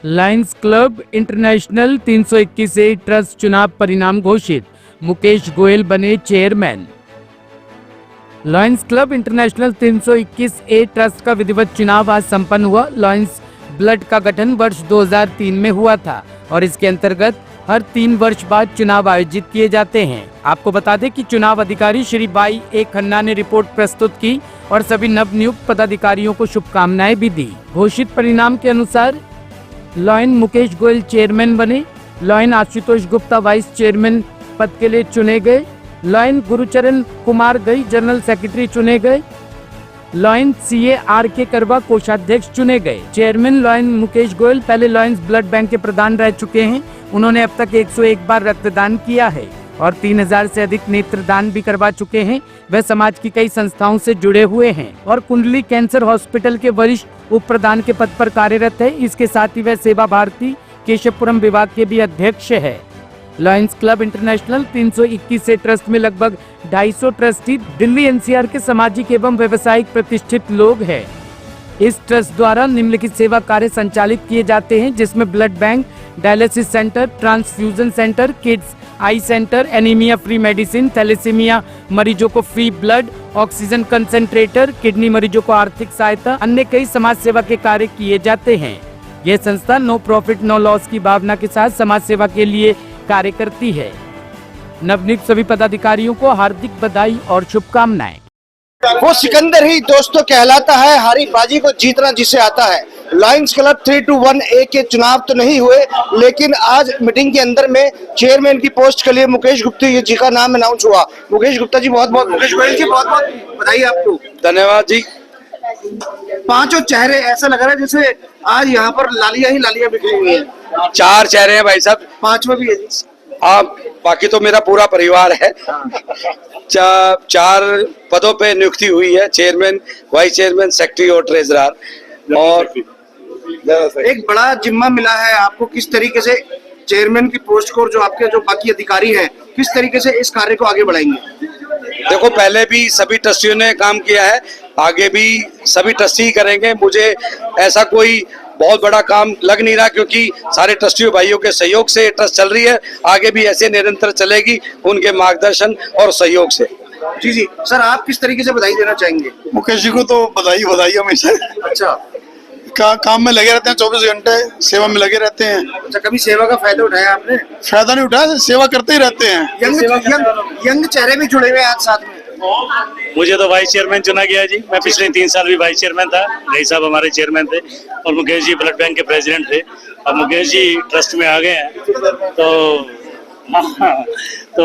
Lions club international 321A trust चुनाव परिणाम घोषित, मुकेश गोयल बने chairman. Lions club international 321A trust का विधिवत चुनाव आज संपन्न हुआ। लायंस ब्लड का गठन वर्ष 2003 में हुआ था और इसके अंतर्गत हर 3 वर्ष बाद चुनाव आयोजित किए जाते हैं। आपको बता दें कि चुनाव अधिकारी श्री वाई ए खन्ना ने रिपोर्ट प्रस्तुत की और सभी नवनियुक्त पदाधिकारियों को शुभकामनाएं भी दी। घोषित परिणाम के अनुसार लायन मुकेश गोयल चेयरमैन बने, lion Ashutosh Gupta vice chairman पद के लिए चुने गए, लायन गुरुचरण कुमार गई जनरल सेक्रेटरी चुने गए, लायन सीए आर के करवा कोषाध्यक्ष चुने गए। चेयरमैन लायन मुकेश गोयल पहले लायंस ब्लड बैंक के प्रधान रह चुके हैं। उन्होंने अब तक 101 बार रक्तदान किया है और 3000 से अधिक नेत्रदान भी करवा चुके हैं। वह समाज की कई संस्थाओं से जुड़े हुए हैं और कुंडली कैंसर हॉस्पिटल के वरिष्ठ उप प्रधान के पद पर कार्यरत है। इसके साथ ही वह सेवा भारती केशवपुरम विभाग के भी अध्यक्ष है। लायंस क्लब इंटरनेशनल 321 ट्रस्ट में लगभग 250 ट्रस्टी दिल्ली एनसीआर के सामाजिक एवं व्यवसायिक प्रतिष्ठित लोग हैं। इस ट्रस्ट द्वारा निम्नलिखित सेवा कार्य संचालित किए जाते हैं, जिसमें blood bank, dialysis centre, transfusion centre, kids eye centre, anaemia free medicine, thalassaemia मरीजों को free blood, oxygen concentrator, kidney मरीजों को आर्थिक सहायता, अन्य कई समाज सेवा के कार्य किए जाते हैं। यह संस्था नो प्रॉफिट नो लॉस की भावना के साथ समाज सेवा के लिए कार्य करती है। नवनियुक्त सभी पदाधिकारियों को हार्दिक बधाई और शुभकामनाएं। वो सिकंदर ही दोस्तों कहलाता है, हारी बाजी को जीतना जिसे आता है। लायंस क्लब 321A के चुनाव तो नहीं हुए, लेकिन आज मीटिंग के अंदर में चेयरमैन की पोस्ट के लिए मुकेश गुप्ता जी का नाम अनाउंस हुआ। मुकेश गुप्ता जी मुकेश गोयल जी बहुत बहुत बधाई आपको। धन्यवाद जी। पांचों चेहरे ऐसा लग रहा है जैसे आज यहाँ पर लालियां ही लालियां बिखरी हुई है। 4 चेहरे हैं भाई साहब। 5वां भी है जी। आप बाकी तो मेरा पूरा परिवार है। 4 पदों पे नियुक्ति हुई है, चेयरमैन, वाइस चेयरमैन, सेक्रेटरी और ट्रेजरर। और एक बड़ा जिम्मा मिला है आपको, किस तरीके से चेयरमैन की पोस्ट को और जो आपके जो बाकी अधिकारी हैं किस तरीके से इस कार्य को आगे बढ़ाएंगे? देखो, पहले भी सभी ट्रस्टियों ने काम किया है, आगे भी सभी ट्रस्टी करेंगे। मुझे ऐसा कोई बहुत बड़ा काम लग नहीं रहा, क्योंकि सारे ट्रस्टियों भाइयों के सहयोग से ट्रस्ट चल रही है। आगे भी ऐसे निरंतर चलेगी, उनके मार्गदर्शन और सहयोग से। जी जी सर, आप किस तरीके से बधाई देना चाहेंगे? मुकेश जी को तो बधाई हमेशा। अच्छा, काम में लगे रहते हैं, 24 घंटे सेवा में लगे रहते हैं। अच्छा, कभी सेवा का फायदा उठाया आपने? फायदा नहीं उठाया, सेवा करते ही रहते हैं। यंग चेहरे भी जुड़े हुए आज साथ में। मुझे तो वाइस चेयरमैन चुना गया जी। मैं पिछले 3 साल भी वाइस चेयरमैन था। रही साहब हमारे चेयरमैन थे और मुकेश जी ब्लड बैंक के प्रेसिडेंट थे। अब मुकेश जी ट्रस्ट में आ गए हैं तो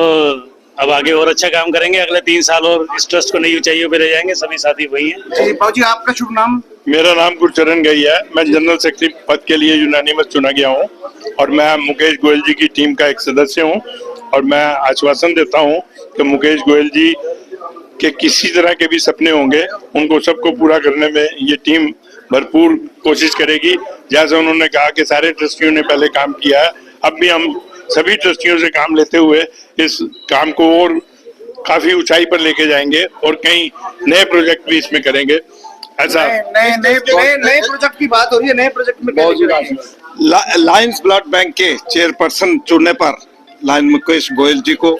अब आगे और अच्छा काम करेंगे। अगले 3 साल और इस ट्रस्ट को नई ऊंचाइयों पे ले जाएंगे। सभी साथी वही हैं। बाबूजी, आपका शुभ नाम? मेरा नाम गुरचरण गई है। मैं जनरल सेक्रेटरी पद के लिए यूनानिमस चुना गया हूँ और मैं मुकेश गोयल जी की टीम का एक सदस्य हूँ। और मैं आश्वासन देता हूँ कि मुकेश गोयल जी के किसी तरह के भी सपने होंगे, उनको सबको पूरा करने में ये टीम भरपूर कोशिश करेगी। जैसे उन्होंने कहा कि सारे ट्रस्टियों ने पहले काम किया है, अब भी हम सभी ट्रस्टियों से काम लेते हुए इस काम को और काफी ऊंचाई पर लेके जाएंगे और कई नए प्रोजेक्ट भी इसमें करेंगे। ऐसा नए प्रोजेक्ट की बात हो रही है। नए प्रोजेक्ट में लायंस ब्लड बैंक के चेयरपर्सन चुनने पर लायन मुकेश गोयल जी को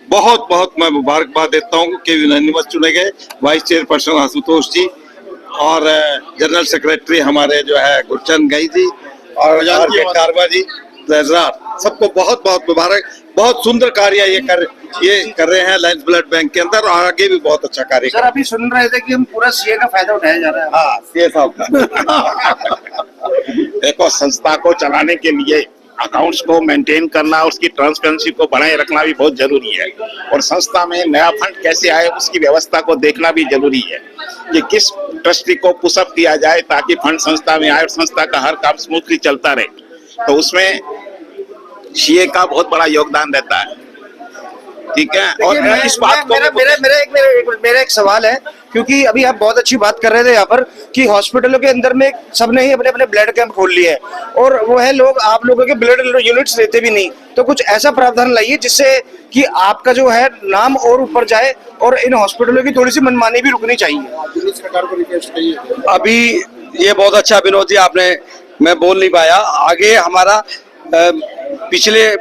बहुत बहुत मैं मुबारकबाद देता हूँ कि यूनानिमस चुने गए। वाइस चेयरपर्सन आशुतोष जी और जनरल सेक्रेटरी हमारे जो है गुरचरण गई जी और कारवा जी, ट्रेजरर, सबको बहुत बहुत मुबारक। बहुत सुंदर कार्य ये कर रहे हैं लायंस ब्लड बैंक के अंदर और आगे भी बहुत अच्छा कार्य। सर, अभी सुन रहे थे कि हम पूरा सीए का फायदा उठाया जा रहा है। हाँ, सीए साहब का। देखो, संस्था को चलाने के लिए अकाउंट्स को मेंटेन करना, उसकी ट्रांसपेरेंसी को बनाए रखना भी बहुत जरूरी है और संस्था में नया फंड कैसे आए उसकी व्यवस्था को देखना भी जरूरी है कि किस ट्रस्टी को पुशअप किया जाए ताकि फंड संस्था में आए और संस्था का हर काम स्मूथली चलता रहे। तो उसमें सीए का बहुत बड़ा योगदान रहता है। ठीक है, और इस बात को मेरा एक सवाल है, क्योंकि अभी आप बहुत अच्छी बात कर रहे थे यहाँ पर कि हॉस्पिटलों के अंदर में सबने ही अपने अपने ब्लड कैंप खोल लिए हैं और वो है लोग आप लोगों के ब्लड यूनिट्स लेते भी नहीं। तो कुछ ऐसा प्रावधान लाइए जिससे कि आपका जो है नाम और ऊपर जाए और इन हॉस्पिटलों की थोड़ी सी मनमानी भी रुकनी चाहिए। अभी ये बहुत अच्छा विनोद जी आपने मैं बोल नहीं पाया। आगे हमारा पिछले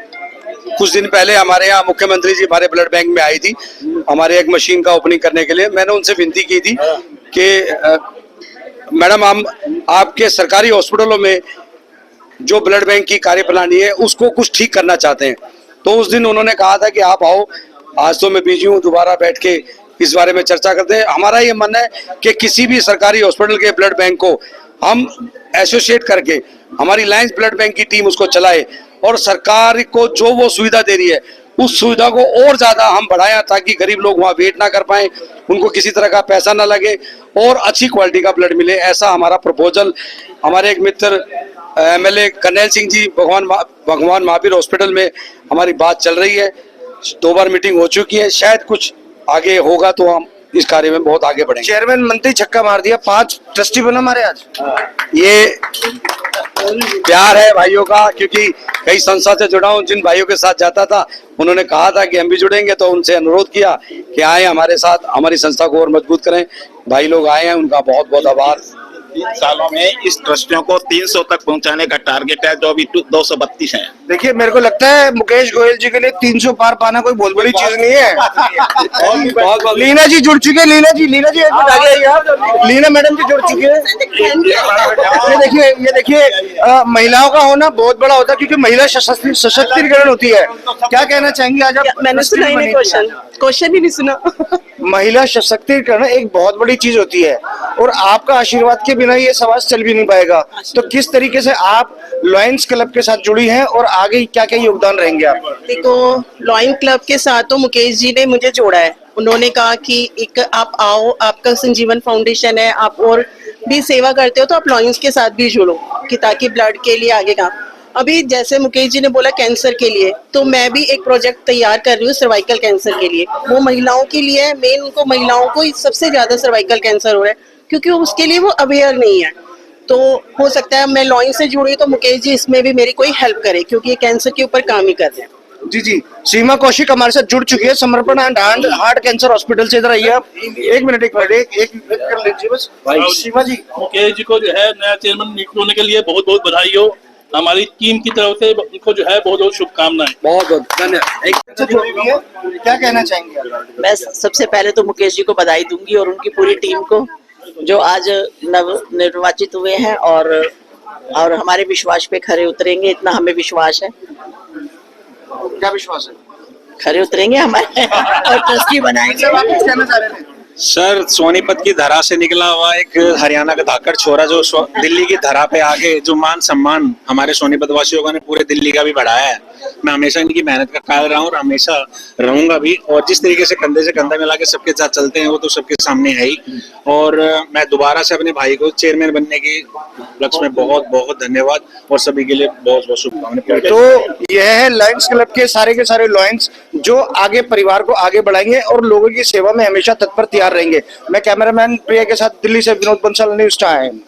कुछ दिन पहले हमारे यहाँ मुख्यमंत्री जी हमारे ब्लड बैंक में आई थी, हमारे एक मशीन का ओपनिंग करने के लिए। मैंने उनसे विनती की थी कि मैडम हम आपके सरकारी हॉस्पिटलों में जो ब्लड बैंक की कार्यप्रणाली है उसको कुछ ठीक करना चाहते हैं। तो उस दिन उन्होंने कहा था कि आप आओ, आज तो मैं बिजी हूँ, दोबारा बैठ के इस बारे में चर्चा करते हैं। हमारा ये मानना है कि किसी भी सरकारी हॉस्पिटल के ब्लड बैंक को हम एसोसिएट करके हमारी लायंस ब्लड बैंक की टीम उसको चलाए और सरकार को जो वो सुविधा दे रही है उस सुविधा को और ज्यादा हम बढ़ाएं ताकि गरीब लोग वहां वेट ना कर पाए, उनको किसी तरह का पैसा ना लगे और अच्छी क्वालिटी का ब्लड मिले। ऐसा हमारा प्रपोजल हमारे एक मित्र एमएलए कर्नैल सिंह जी भगवान महावीर हॉस्पिटल में हमारी बात चल रही है। 2 बार मीटिंग हो चुकी है, शायद कुछ आगे होगा तो हम इस कार्य में बहुत आगे बढ़ेंगे। चेयरमैन मंत्री छक्का मार दिया, 5 ट्रस्टी बना हमारे आज। ये प्यार है भाइयों का, क्योंकि कई संस्था से जुड़ा हूं, जिन भाइयों के साथ जाता था उन्होंने कहा था कि हम भी जुड़ेंगे, तो उनसे अनुरोध किया कि आए हमारे साथ, हमारी संस्था को और मजबूत करें। भाई लोग आए हैं, उनका बहुत बहुत आभार। 3 सालों में इस ट्रस्टियों को 300 तक पहुंचाने का टारगेट है, जो अभी 232 है। देखिए मेरे को लगता है मुकेश गोयल जी के लिए 300 पार पाना कोई बहुत बड़ी चीज नहीं है। लीना जी जुड़ चुके हैं, लीना जी एक मिनट आगे आइए आप। लीना मैडम जी जुड़ चुके हैं। ये देखिए महिलाओं का होना बहुत बड़ा होता है, क्योंकि महिला सशक्तिकरण होती है। क्या कहना चाहेंगे आज आप? मैंने सुना ही नहीं, क्वेश्चन ही नहीं सुना। महिला सशक्तिकरण एक बहुत बड़ी चीज होती है और आपका आशीर्वाद के बिना ये समाज चल भी नहीं पाएगा। तो किस तरीके से आप लॉयंस क्लब के साथ जुड़ी हैं और आगे क्या क्या योगदान रहेंगे आप? देखो, लॉयन क्लब के साथ तो मुकेश जी ने मुझे जोड़ा है। उन्होंने कहा कि एक आप आओ, आपका संजीवन फाउंडेशन है, आप और भी सेवा करते हो तो आप लॉयंस के साथ भी जुड़ो, कि ताकि ब्लड के लिए आगे काम। अभी जैसे मुकेश जी ने बोला कैंसर के लिए, तो मैं भी एक प्रोजेक्ट तैयार कर रही हूँ सर्वाइकल कैंसर के लिए। वो महिलाओं के लिए है, मेन उनको महिलाओं को सबसे ज्यादा सर्वाइकल कैंसर हो रहा है, क्योंकि उसके लिए वो अवेयर नहीं है। तो हो सकता है मैं लॉइन से जुड़ी तो मुकेश जी इसमें भी मेरी कोई हेल्प करे, क्योंकि ये कैंसर के ऊपर काम ही कर रहे हैं। जी सीमा कौशिक हमारे साथ जुड़ चुकी है समर्पण एंड हार्ट कैंसर हॉस्पिटल से। इधर आइए आप। एक मिनट कर लीजिए बस। सीमा जी, मुकेश जी को जो है नया चेयरमैन नियुक्त होने के लिए बहुत बहुत बधाई हो। हमारी टीम की तरफ से उनको जो है बहुत बहुत शुभकामनाएं। बहुत बहुत धन्यवाद। क्या कहना चाहेंगे? मैं सबसे पहले तो मुकेश जी को बधाई दूंगी और उनकी पूरी टीम को, जो आज नव निर्वाचित हुए हैं और हमारे विश्वास पे खरे उतरेंगे, इतना हमें विश्वास है। क्या विश्वास है? खरे उतरेंगे हमारे और ट्रस्टी बनाएंगे। कहना चाह रहे थे सर, सोनीपत की धरा से निकला हुआ एक हरियाणा का धाकड़ छोरा जो दिल्ली की धरा पे आके जो मान सम्मान हमारे सोनीपत वासियों ने पूरे दिल्ली का भी बढ़ाया है। मैं हमेशा इनकी मेहनत का कायल रहा हूँ और हमेशा रहूंगा भी। और जिस तरीके से कंधे से कंधा मिला के सबके साथ चलते हैं वो तो सबके सामने है ही। और मैं दोबारा से अपने भाई को चेयरमैन बनने की लक्ष्य में बहुत बहुत धन्यवाद और सभी के लिए बहुत बहुत शुभकामनाएं। तो यह है लॉयंस क्लब के सारे लॉयंस जो आगे परिवार को आगे बढ़ाएंगे और लोगों की सेवा में हमेशा तत्पर तैयार रहेंगे। मैं कैमरामैन प्रिया के साथ दिल्ली से विनोद बंसल, न्यूज़ टाइम।